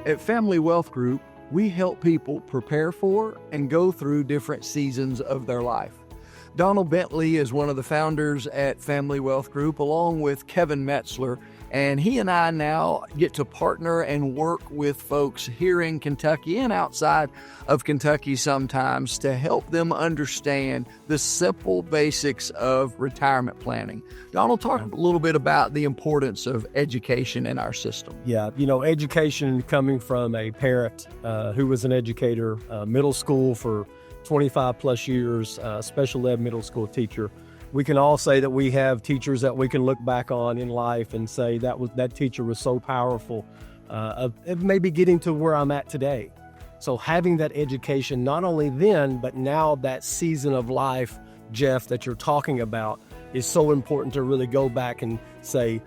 At Family Wealth Group, we help people prepare for and go through different seasons of their life. Donald Bentley is one of the founders at Family Wealth Group, along with Kevin Metzler, and he and I now get to partner and work with folks here in Kentucky and outside of Kentucky sometimes to help them understand the simple basics of retirement planning. Donald, talk a little bit about the importance of education in our system. Yeah, education coming from a parent who was an educator, middle school for 25 plus years, special ed middle school teacher. We can all say that we have teachers that we can look back on in life and say that teacher was so powerful of maybe getting to where I'm at today. So having that education, not only then, but now that season of life, Jeff, that you're talking about is so important to really go back and say,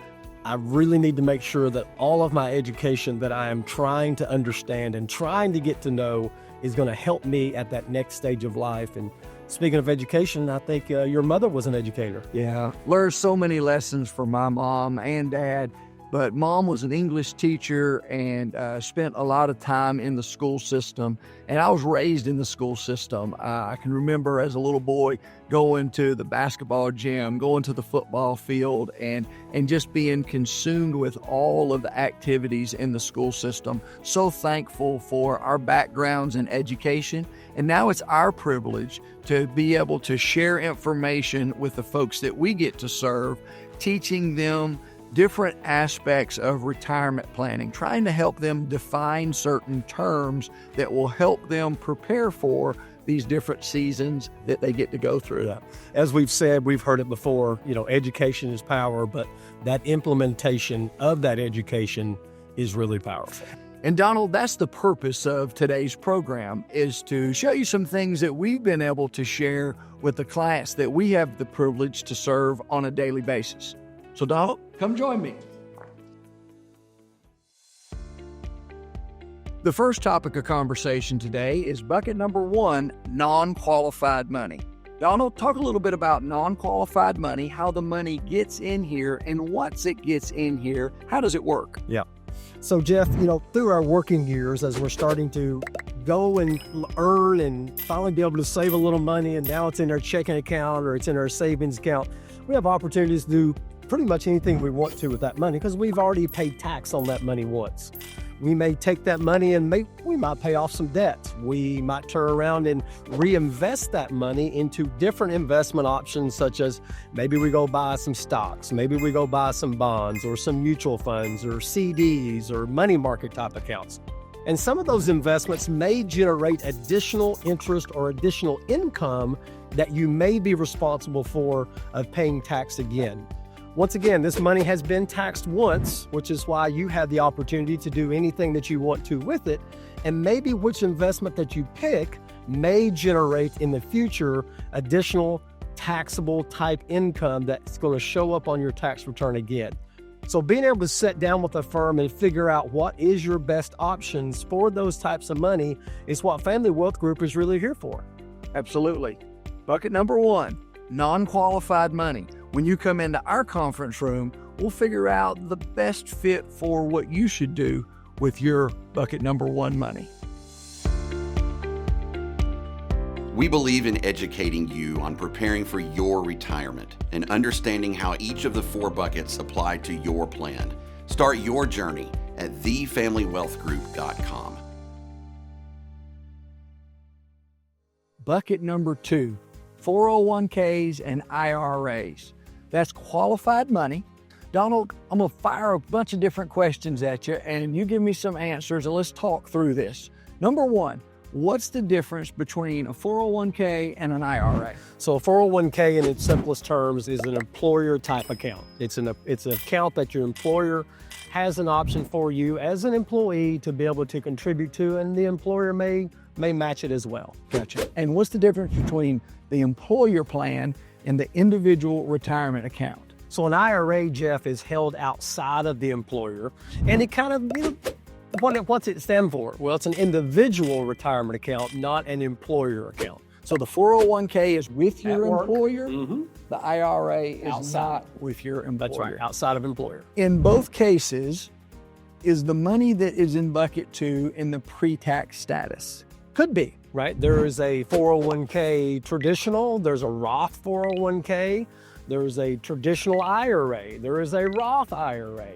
I really need to make sure that all of my education that I am trying to understand and trying to get to know is going to help me at that next stage of life. And speaking of education, I think your mother was an educator. Yeah, learned so many lessons from my mom and dad, but mom was an English teacher and spent a lot of time in the school system. And I was raised in the school system. I can remember as a little boy going to the basketball gym, going to the football field, and just being consumed with all of the activities in the school system. So thankful for our backgrounds in education. And now it's our privilege to be able to share information with the folks that we get to serve, teaching them different aspects of retirement planning, trying to help them define certain terms that will help them prepare for these different seasons that they get to go through. Yeah. As we've said, we've heard it before, education is power, but that implementation of that education is really powerful. And Donald, that's the purpose of today's program, is to show you some things that we've been able to share with the clients that we have the privilege to serve on a daily basis. So Donald, come join me. The first topic of conversation today is bucket number 1, non-qualified money. Donald, talk a little bit about non-qualified money, how the money gets in here, and once it gets in here, how does it work? Yeah. So Jeff, through our working years, as we're starting to go and earn and finally be able to save a little money, and now it's in our checking account or it's in our savings account, we have opportunities to do pretty much anything we want to with that money because we've already paid tax on that money once. We may take that money and we might pay off some debt. We might turn around and reinvest that money into different investment options, such as maybe we go buy some stocks, maybe we go buy some bonds or some mutual funds or CDs or money market type accounts. And some of those investments may generate additional interest or additional income that you may be responsible for of paying tax again. Once again, this money has been taxed once, which is why you have the opportunity to do anything that you want to with it. And maybe which investment that you pick may generate in the future additional taxable type income that's going to show up on your tax return again. So being able to sit down with a firm and figure out what is your best options for those types of money is what Family Wealth Group is really here for. Absolutely. Bucket number 1, non-qualified money. When you come into our conference room, we'll figure out the best fit for what you should do with your bucket number 1 money. We believe in educating you on preparing for your retirement and understanding how each of the 4 buckets apply to your plan. Start your journey at thefamilywealthgroup.com. Bucket number 2, 401ks and IRAs. That's qualified money. Donald, I'm going to fire a bunch of different questions at you, and you give me some answers, and let's talk through this. Number 1, what's the difference between a 401k and an IRA? So a 401k in its simplest terms is an employer type account. It's an account that your employer has an option for you as an employee to be able to contribute to, and the employer may match it as well. Gotcha. And what's the difference between the employer plan and the individual retirement account? So an IRA, Jeff, is held outside of the employer, and it kind of, what's it stand for? Well, it's an individual retirement account, not an employer account. So the 401k is with your employer. Mm-hmm. The IRA is outside. not with your employer. That's right, outside of employer. In both cases, Is the money that is in bucket 2 in the pre-tax status? Could be, right? There is a 401k traditional, there's a Roth 401k, there's a traditional IRA, there is a Roth IRA.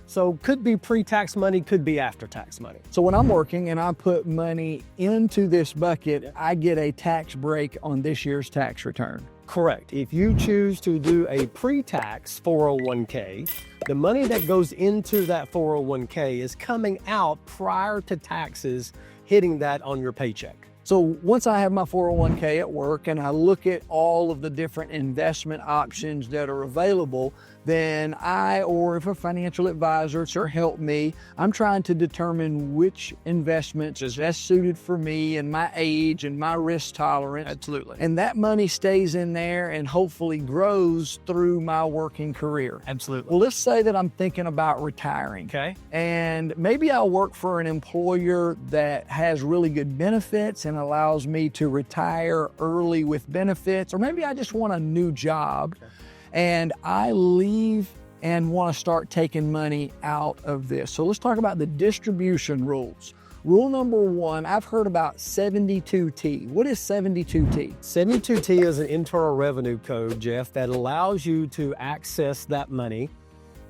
So could be pre-tax money, could be after-tax money. So when I'm working and I put money into this bucket, I get a tax break on this year's tax return. Correct. If you choose to do a pre-tax 401k, the money that goes into that 401k is coming out prior to taxes hitting that on your paycheck. So once I have my 401k at work and I look at all of the different investment options that are available, then I, or if a financial advisor help me, I'm trying to determine which investments is best suited for me and my age and my risk tolerance. Absolutely. And that money stays in there and hopefully grows through my working career. Absolutely. Well, let's say that I'm thinking about retiring. Okay. And maybe I'll work for an employer that has really good benefits and allows me to retire early with benefits, or maybe I just want a new job. Okay. And I leave and want to start taking money out of this. So let's talk about the distribution rules. Rule number 1, I've heard about 72T. What is 72T? 72T is an internal revenue code, Jeff, that allows you to access that money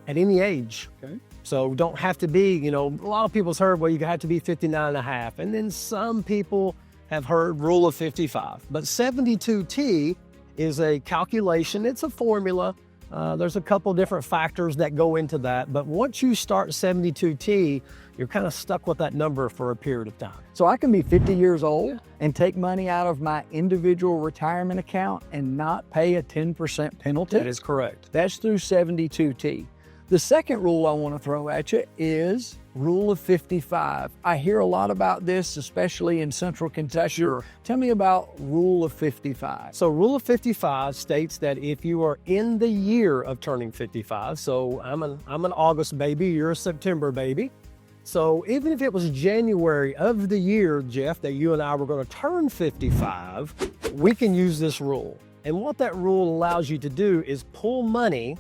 at any age. Okay. So don't have to be, a lot of people's heard, well, you have to be 59 and a half. And then some people have heard rule of 55. But 72T is a calculation, it's a formula. There's a couple different factors that go into that, but once you start 72T, you're kind of stuck with that number for a period of time. So I can be 50 years old and take money out of my individual retirement account and not pay a 10% penalty? That is correct. That's through 72T. The second rule I want to throw at you is rule of 55. I hear a lot about this, especially in Central Kentucky. Sure. Tell me about rule of 55. So rule of 55 states that if you are in the year of turning 55, so I'm an August baby, you're a September baby. So even if it was January of the year, Jeff, that you and I were going to turn 55, we can use this rule. And what that rule allows you to do is pull money,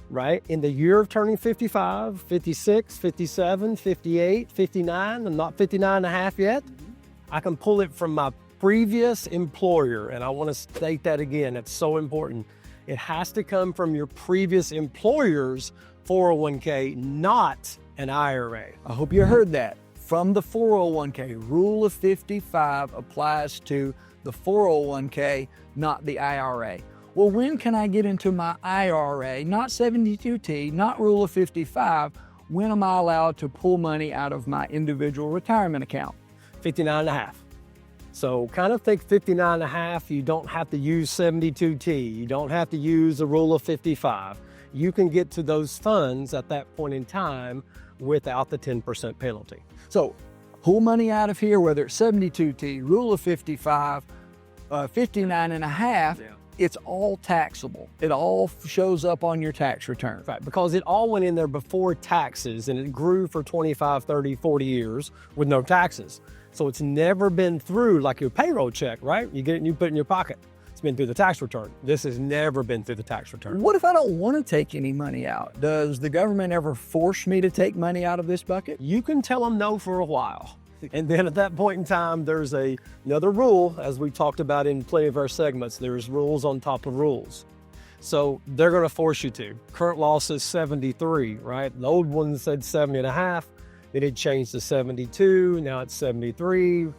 right, in the year of turning 55, 56, 57, 58, 59, I'm not 59 and a half yet. I can pull it from my previous employer. And I want to state that again, it's so important. It has to come from your previous employer's 401k, not an IRA. I hope you heard that. From the 401k, rule of 55 applies to the 401k, not the IRA. Well, when can I get into my IRA? Not 72T, not rule of 55. When am I allowed to pull money out of my individual retirement account? 59 and a half. So kind of think 59 and a half. You don't have to use 72T. You don't have to use the rule of 55. You can get to those funds at that point in time without the 10% penalty. So pull money out of here, whether it's 72T, rule of 55, 59 and a half, it's all taxable. It all shows up on your tax return. Right, because it all went in there before taxes and it grew for 25, 30, 40 years with no taxes. So it's never been through like your payroll check, right? You get it and you put it in your pocket. It's been through the tax return. This has never been through the tax return. What if I don't want to take any money out? Does the government ever force me to take money out of this bucket? You can tell them no for a while. And then at that point in time, there's another rule, as we talked about in plenty of our segments, there's rules on top of rules. So they're going to force you to. Current law says 73, right? The old one said 70 and a half. Then it changed to 72. Now it's 73.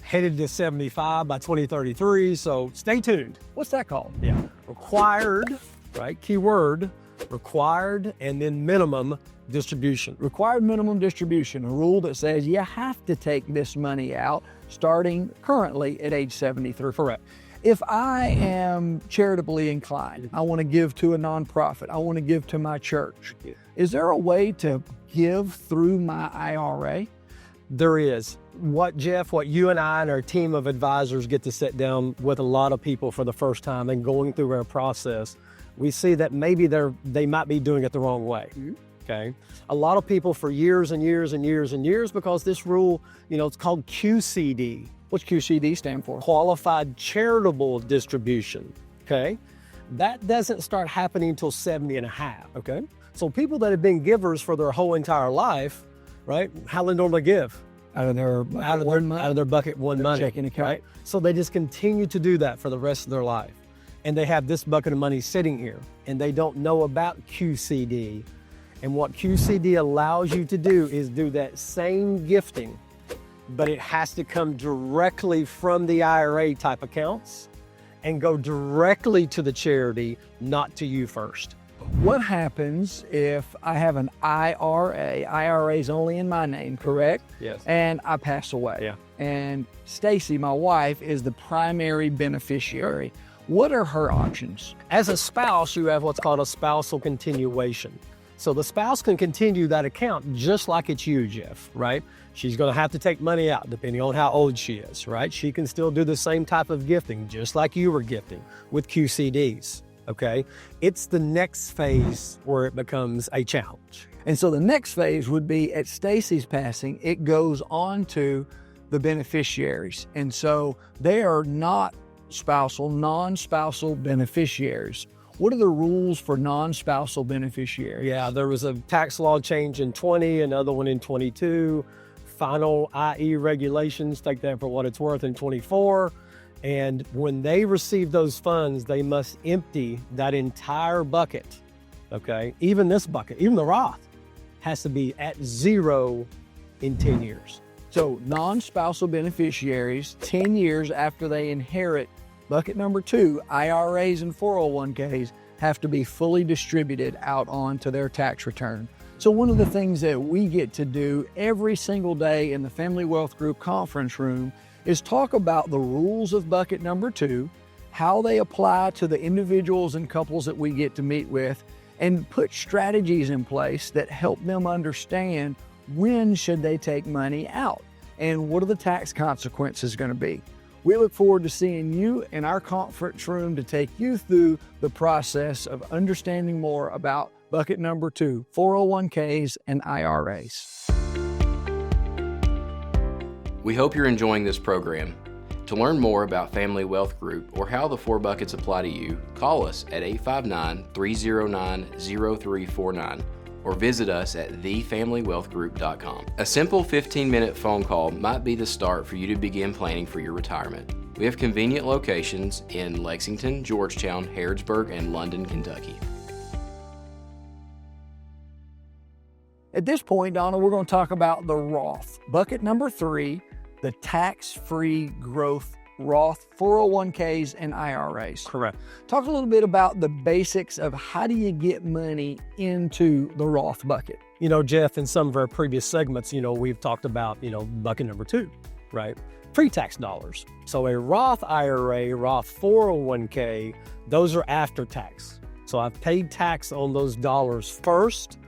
Headed to 75 by 2033. So stay tuned. What's that called? Yeah. Required, right? Keyword, required, and then minimum distribution. Required minimum distribution, a rule that says you have to take this money out starting currently at age 73. Correct. If I am charitably inclined, I want to give to a nonprofit, I want to give to my church, is there a way to give through my IRA? There is. What you and I and our team of advisors get to sit down with a lot of people for the first time and going through our process, we see that maybe they might be doing it the wrong way. Okay. A lot of people for years and years and years and years, because this rule, it's called QCD. What's QCD stand for? Qualified Charitable Distribution. Okay. That doesn't start happening until 70 and a half. Okay. So people that have been givers for their whole entire life, right? How they normally give? Out of their bucket one money, checking account. right? So they just continue to do that for the rest of their life. And they have this bucket of money sitting here, and they don't know about QCD. And what QCD allows you to do is do that same gifting, but it has to come directly from the IRA type accounts and go directly to the charity, not to you first. What happens if I have an IRA? IRA is only in my name, correct? Yes. And I pass away. Yeah. And Stacy, my wife, is the primary beneficiary. What are her options? As a spouse, you have what's called a spousal continuation. So the spouse can continue that account just like it's you, Jeff, right? She's going to have to take money out depending on how old she is, right? She can still do the same type of gifting just like you were gifting with QCDs, okay? It's the next phase where it becomes a challenge. And so the next phase would be at Stacy's passing, it goes on to the beneficiaries. And so they are not non-spousal beneficiaries. What are the rules for non-spousal beneficiaries? Yeah, there was a tax law change in 20, another one in 22, final IE regulations, take that for what it's worth, in 24. And when they receive those funds, they must empty that entire bucket, okay? Even this bucket, even the Roth, has to be at zero in 10 years. So non-spousal beneficiaries, 10 years after they inherit bucket number 2, IRAs and 401ks, have to be fully distributed out onto their tax return. So one of the things that we get to do every single day in the Family Wealth Group conference room is talk about the rules of bucket number 2, how they apply to the individuals and couples that we get to meet with, and put strategies in place that help them understand when should they take money out and what are the tax consequences going to be. We look forward to seeing you in our conference room to take you through the process of understanding more about bucket number 2, 401ks and IRAs. We hope you're enjoying this program. To learn more about Family Wealth Group or how the 4 buckets apply to you, call us at 859-309-0349 or visit us at thefamilywealthgroup.com. A simple 15-minute phone call might be the start for you to begin planning for your retirement. We have convenient locations in Lexington, Georgetown, Harrodsburg, and London, Kentucky. At this point, Donna, we're going to talk about the Roth. Bucket number 3, the tax-free growth Roth 401ks and IRAs. Correct. Talk a little bit about the basics of how do you get money into the Roth bucket. You know, Jeff, in some of our previous segments, we've talked about, bucket number 2, right? Pre-tax dollars. So a Roth IRA, Roth 401k, those are after tax. So I've paid tax on those dollars first,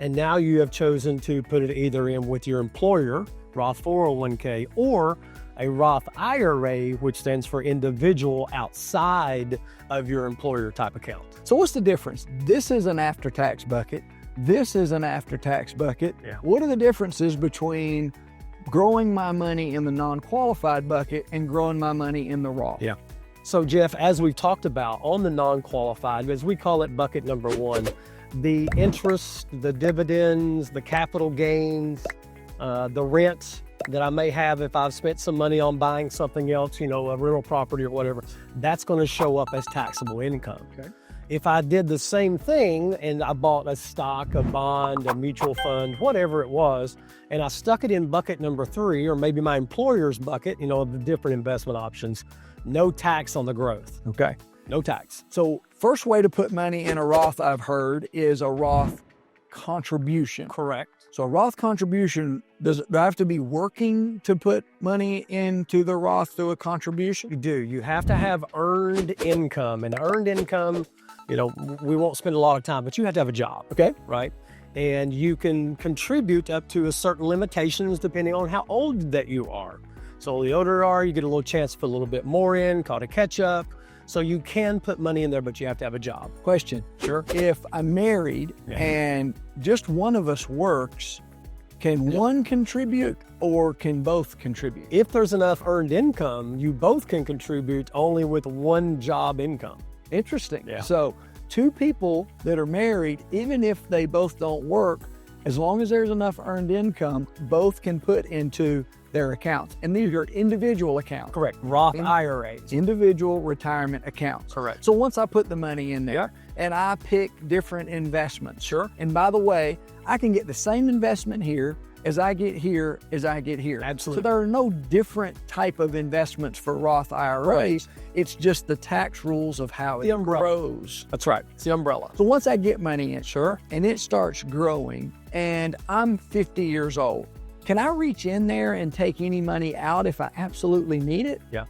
and now you have chosen to put it either in with your employer, Roth 401k, or a Roth IRA, which stands for individual outside of your employer type account. So what's the difference? This is an after-tax bucket. This is an after-tax bucket. Yeah. What are the differences between growing my money in the non-qualified bucket and growing my money in the Roth? Yeah. So Jeff, as we've talked about on the non-qualified, as we call it bucket number 1, the interest, the dividends, the capital gains, the rent that I may have if I've spent some money on buying something else, a rental property or whatever, that's going to show up as taxable income. Okay. If I did the same thing and I bought a stock, a bond, a mutual fund, whatever it was, and I stuck it in bucket number 3, or maybe my employer's bucket, of the different investment options, no tax on the growth. Okay. No tax. So first way to put money in a Roth, I've heard, is a Roth contribution. Correct. So a Roth contribution, do I have to be working to put money into the Roth through a contribution? You do. You have to have earned income. And earned income, we won't spend a lot of time, but you have to have a job. Okay. Right? And you can contribute up to a certain limitations depending on how old that you are. So the older you are, you get a little chance to put a little bit more in, called a catch up. So you can put money in there, but you have to have a job. Question. Sure. If I'm married and just one of us works, can one contribute or can both contribute? If there's enough earned income, you both can contribute only with one job income. Interesting. Yeah. So two people that are married, even if they both don't work, as long as there's enough earned income, both can put into their accounts. And these are individual accounts. Correct. Roth IRAs. Individual retirement accounts. Correct. So once I put the money in there and I pick different investments. Sure. And by the way, I can get the same investment here as I get here as I get here. Absolutely. So there are no different type of investments for Roth IRAs. Right. It's just the tax rules of how it grows. That's right. It's the umbrella. So once I get money in, and it starts growing, and I'm 50 years old, can I reach in there and take any money out if I absolutely need it? Yeah.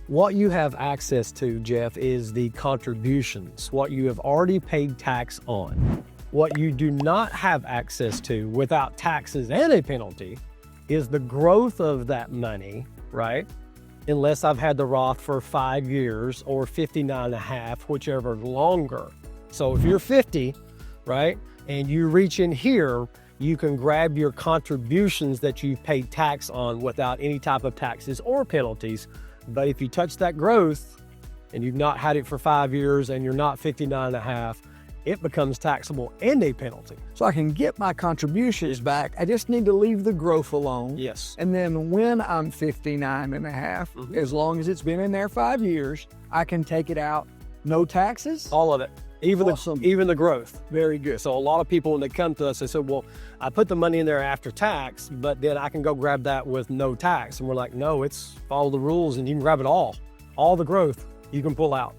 What you have access to, Jeff, is the contributions, what you have already paid tax on. What you do not have access to without taxes and a penalty is the growth of that money, right? Unless I've had the Roth for 5 years or 59 and a half, whichever longer. So if you're 50, right, and you reach in here, you can grab your contributions that you've paid tax on without any type of taxes or penalties. But if you touch that growth and you've not had it for 5 years and you're not 59 and a half, it becomes taxable and a penalty. So I can get my contributions back. I just need to leave the growth alone. Yes. And then when I'm 59 and a half, as long as it's been in there 5 years, I can take it out. No taxes? All of it. Even the growth. Very good. So a lot of people, when they come to us, they say, well, I put the money in there after tax, but then I can go grab that with no tax. And we're like, no, it's follow the rules and you can grab it all. All the growth you can pull out.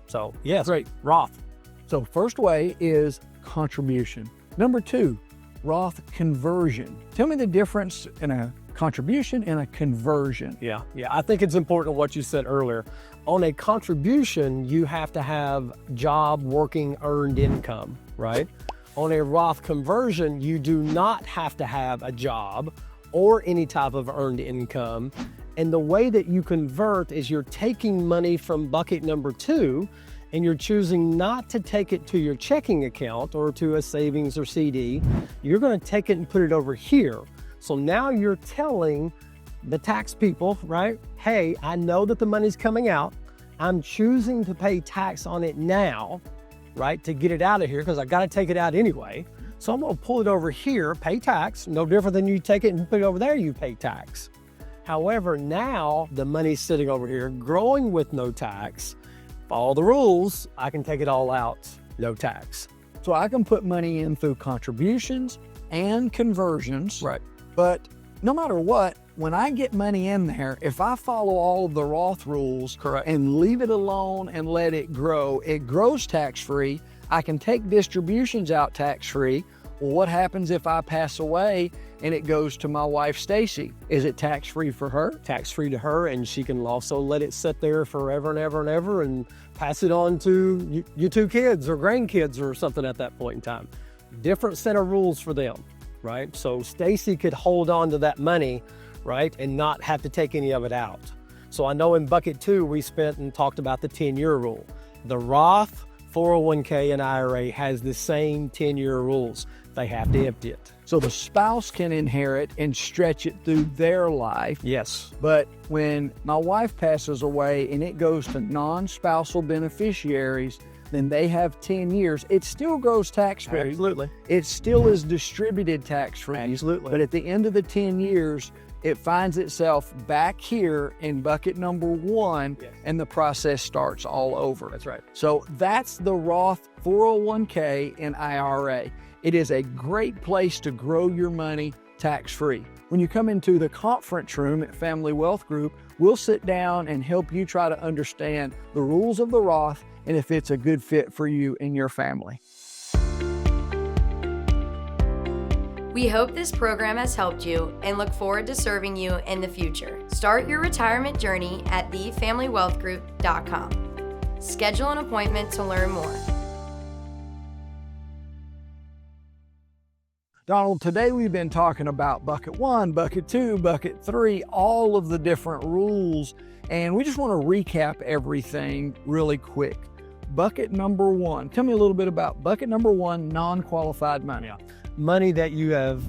So yes, Great. Roth. So first way is contribution. Number two, Roth conversion. Tell me the difference in a contribution and a conversion. Yeah. I think it's important what you said earlier. On a contribution, you have to have job, working, earned income, right? On a Roth conversion, you do not have to have a job or any type of earned income. And the way that you convert is you're taking money from bucket number 2 and you're choosing not to take it to your checking account or to a savings or CD. You're going to take it and put it over here. So now you're telling the tax people, right? Hey, I know that the money's coming out. I'm choosing to pay tax on it now, right? To get it out of here because I got to take it out anyway. So I'm going to pull it over here, pay tax. No different than you take it and put it over there, you pay tax. However, now the money's sitting over here growing with no tax. Follow the rules, I can take it all out, no tax. So I can put money in through contributions and conversions. Right. But no matter what, when I get money in there, if I follow all of the Roth rules and leave it alone and let it grows tax-free. I can take distributions out tax-free. Well, what happens if I pass away and it goes to my wife, Stacy? Is it tax-free for her? Tax-free to her, and she can also let it sit there forever and ever and ever and pass it on to your 2 kids or grandkids or something at that point in time. Different set of rules for them, right? So Stacy could hold on to that money, right, and not have to take any of it out. So I know in bucket 2, we spent and talked about the 10-year rule. The Roth, 401k, and IRA has the same 10-year rules. They have to empty it. So the spouse can inherit and stretch it through their life. Yes. But when my wife passes away and it goes to non-spousal beneficiaries, then they have 10 years. It still grows tax-free. Absolutely. It still is distributed tax-free. Absolutely. But at the end of the 10 years, it finds itself back here in bucket number 1, and the process starts all over. That's right. So that's the Roth 401k and IRA. It is a great place to grow your money tax-free. When you come into the conference room at Family Wealth Group, we'll sit down and help you try to understand the rules of the Roth and if it's a good fit for you and your family. We hope this program has helped you and look forward to serving you in the future. Start your retirement journey at thefamilywealthgroup.com. Schedule an appointment to learn more. Donald, today we've been talking about bucket 1, bucket 2, bucket 3, all of the different rules, and we just want to recap everything really quick. Bucket number 1, tell me a little bit about bucket number 1, non-qualified money. Money that you have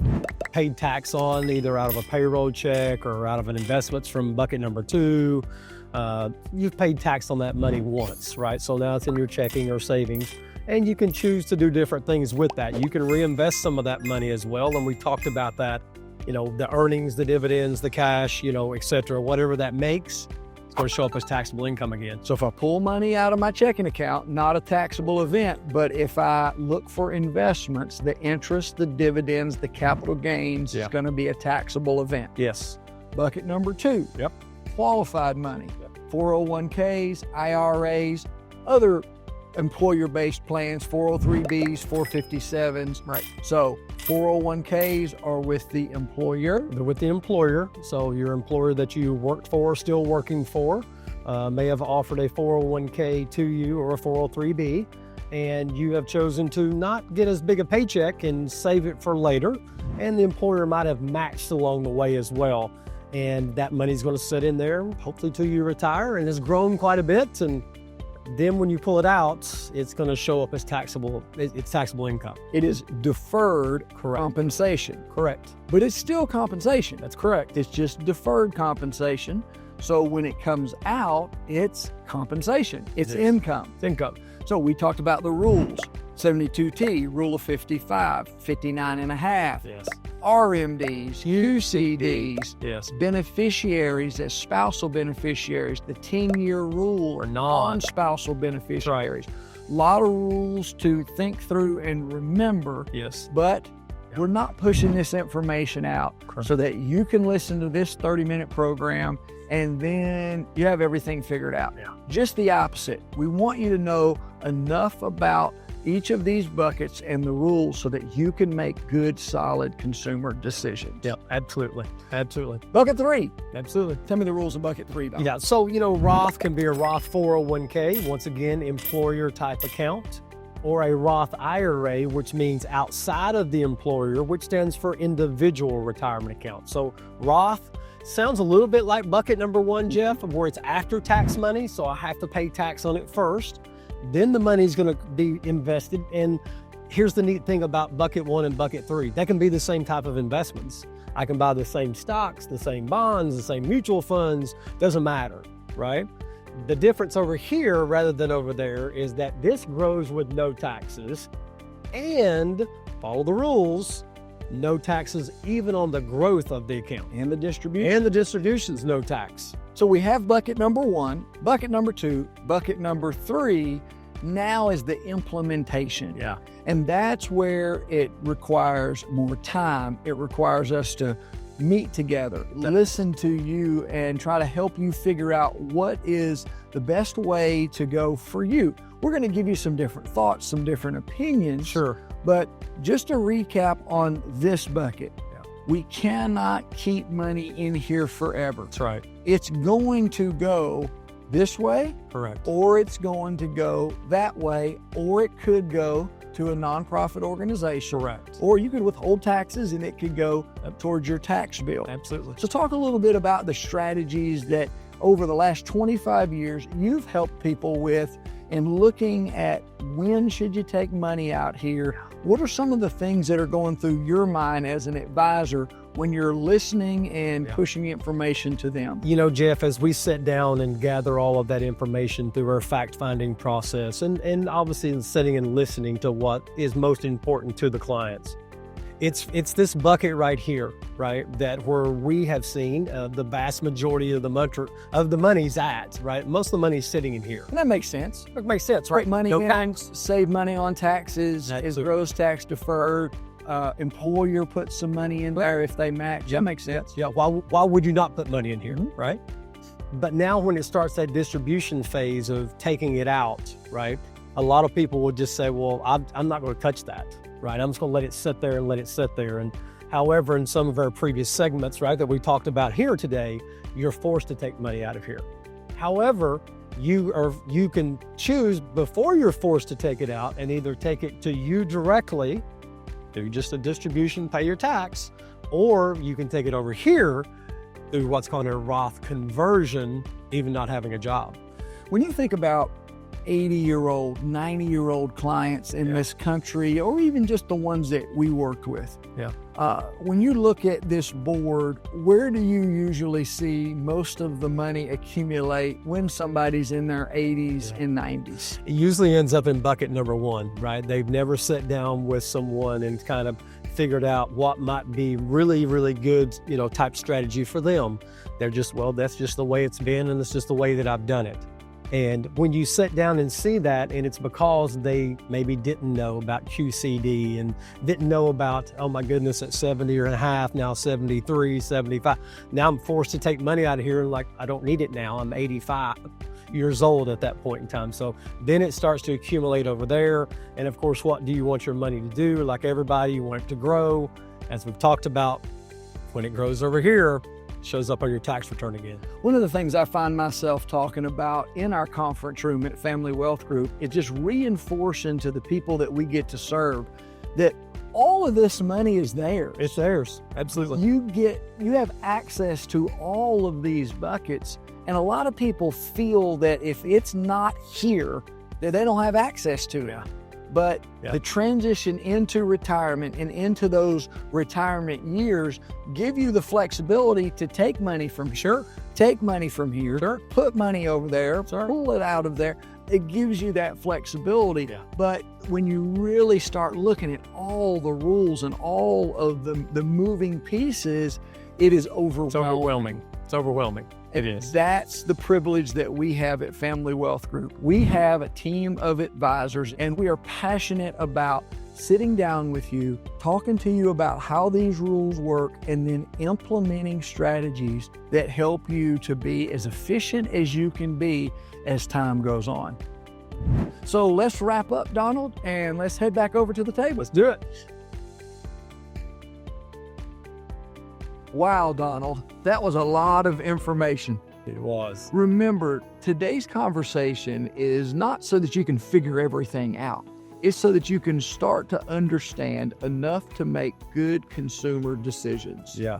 paid tax on, either out of a payroll check or out of an investments from bucket number 2, you've paid tax on that money once, right? So now it's in your checking or savings, and you can choose to do different things with that. You can reinvest some of that money as well, and we talked about that, the earnings, the dividends, the cash, et cetera, whatever that makes, it's going to show up as taxable income again. So if I pull money out of my checking account, not a taxable event, but if I look for investments, the interest, the dividends, the capital gains is going to be a taxable event. Yes. Bucket number 2. Yep. Qualified money. 401ks, IRAs, other employer-based plans, 403bs, 457s. Right. So 401ks are with the employer. They're with the employer. So your employer that you worked for, still working for, may have offered a 401k to you or a 403b, and you have chosen to not get as big a paycheck and save it for later. And the employer might have matched along the way as well. And that money's going to sit in there, hopefully till you retire, and has grown quite a bit. And then when you pull it out, it's going to show up as taxable. It's taxable income. It is deferred compensation. Correct. But it's still compensation. That's correct. It's just deferred compensation. So when it comes out, it's compensation. It's income. It's income. So we talked about the rules. 72T, rule of 55, 59 and a half. Yes. RMDs, UCDs, Yes. beneficiaries as spousal beneficiaries, the 10-year rule or non-spousal beneficiaries. A lot of rules to think through and remember. Yes. But we're not pushing this information out so that you can listen to this 30-minute program and then you have everything figured out. Yeah. Just the opposite. We want you to know enough about each of these buckets and the rules so that you can make good, solid consumer decisions. Yep, absolutely. Absolutely. Bucket 3. Absolutely. Tell me the rules of bucket 3, Bob. Yeah, so, Roth can be a Roth 401k, once again, employer type account, or a Roth IRA, which means outside of the employer, which stands for individual retirement account. So Roth sounds a little bit like bucket number 1, Jeff, where it's after tax money, so I have to pay tax on it first. Then the money is going to be invested. And here's the neat thing about bucket 1 and bucket 3. They can be the same type of investments. I can buy the same stocks, the same bonds, the same mutual funds, doesn't matter, right? The difference over here rather than over there is that this grows with no taxes, and follow the rules, no taxes even on the growth of the account. And the distribution. And the distributions, no tax. So we have bucket number 1, bucket number 2, bucket number 3 now is the implementation. Yeah. And that's where it requires more time. It requires us to meet together, listen to you, and try to help you figure out what is the best way to go for you. We're going to give you some different thoughts, some different opinions. Sure. But just to recap on this bucket, we cannot keep money in here forever. That's right. It's going to go this way, Correct. or it's going to go that way, or it could go to a nonprofit organization. Correct. Or you could withhold taxes and it could go towards your tax bill. Absolutely. So talk a little bit about the strategies that over the last 25 years you've helped people with in looking at when should you take money out here. What are some of the things that are going through your mind as an advisor when you're listening and pushing information to them? Jeff, as we sit down and gather all of that information through our fact-finding process and obviously in sitting and listening to what is most important to the clients, it's this bucket right here, right, that where we have seen the vast majority of the money's at, right? Most of the money's sitting in here. And that makes sense. It makes sense, right? Put money No in, tax. save money on taxes, is Absolutely. gross tax deferred. Employer puts some money in there if they match. That makes sense. Yeah, why would you not put money in here, right? But now when it starts that distribution phase of taking it out, right, a lot of people would just say, well, I'm not going to touch that, right? I'm just going to let it sit there and let it sit there. And however, in some of our previous segments, right, that we talked about here today, you're forced to take money out of here. However, you can choose before you're forced to take it out and either take it to you directly through just a distribution, pay your tax, or you can take it over here through what's called a Roth conversion, even not having a job. When you think about 80-year-old, 90-year-old clients in this country, or even just the ones that we worked with. Yeah. When you look at this board, where do you usually see most of the money accumulate when somebody's in their 80s and 90s? It usually ends up in bucket number one, right? They've never sat down with someone and kind of figured out what might be really, really good, type strategy for them. They're just, well, that's just the way it's been, and it's just the way that I've done it. And when you sit down and see that, and it's because they maybe didn't know about QCD and didn't know about, oh my goodness, at 70 and a half, now 73, 75. Now I'm forced to take money out of here, and like, I don't need it now. I'm 85 years old at that point in time. So then it starts to accumulate over there. And of course, what do you want your money to do? Like everybody, you want it to grow. As we've talked about, when it grows over here, shows up on your tax return again. One of the things I find myself talking about in our conference room at Family Wealth Group is just reinforcing to the people that we get to serve that all of this money is theirs. It's theirs, absolutely. You have access to all of these buckets, and a lot of people feel that if it's not here, that they don't have access to it. But the transition into retirement and into those retirement years give you the flexibility to take money from here, take money from here, put money over there, pull it out of there. It gives you that flexibility. But when you really start looking at all the rules and all of the moving pieces, it is overwhelming. It's overwhelming. It is. That's the privilege that we have at Family Wealth Group. We have a team of advisors, and we are passionate about sitting down with you, talking to you about how these rules work, and then implementing strategies that help you to be as efficient as you can be as time goes on. So let's wrap up, Donald, and let's head back over to the table. Let's do it. Wow, Donald, that was a lot of information. It was. Remember, today's conversation is not so that you can figure everything out. It's so that you can start to understand enough to make good consumer decisions. Yeah.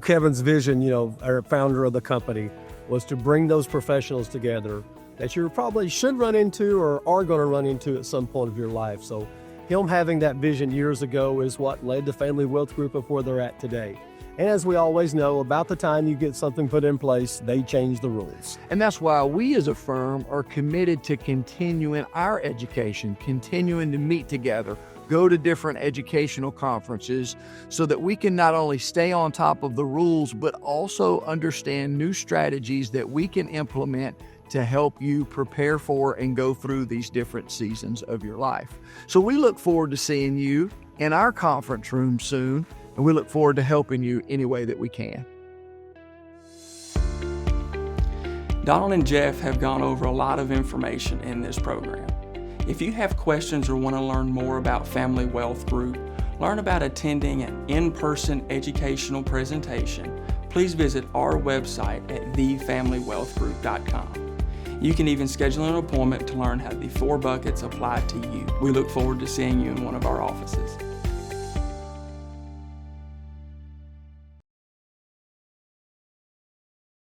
Kevin's vision, our founder of the company, was to bring those professionals together that you probably should run into or are going to run into at some point of your life. So him having that vision years ago is what led to Family Wealth Group of where they're at today. And as we always know, about the time you get something put in place, they change the rules. And that's why we as a firm are committed to continuing our education, continuing to meet together, go to different educational conferences so that we can not only stay on top of the rules, but also understand new strategies that we can implement to help you prepare for and go through these different seasons of your life. So we look forward to seeing you in our conference room soon. And we look forward to helping you any way that we can. Donald and Jeff have gone over a lot of information in this program. If you have questions or want to learn more about Family Wealth Group, learn about attending an in-person educational presentation, please visit our website at thefamilywealthgroup.com. You can even schedule an appointment to learn how the 4 buckets apply to you. We look forward to seeing you in one of our offices.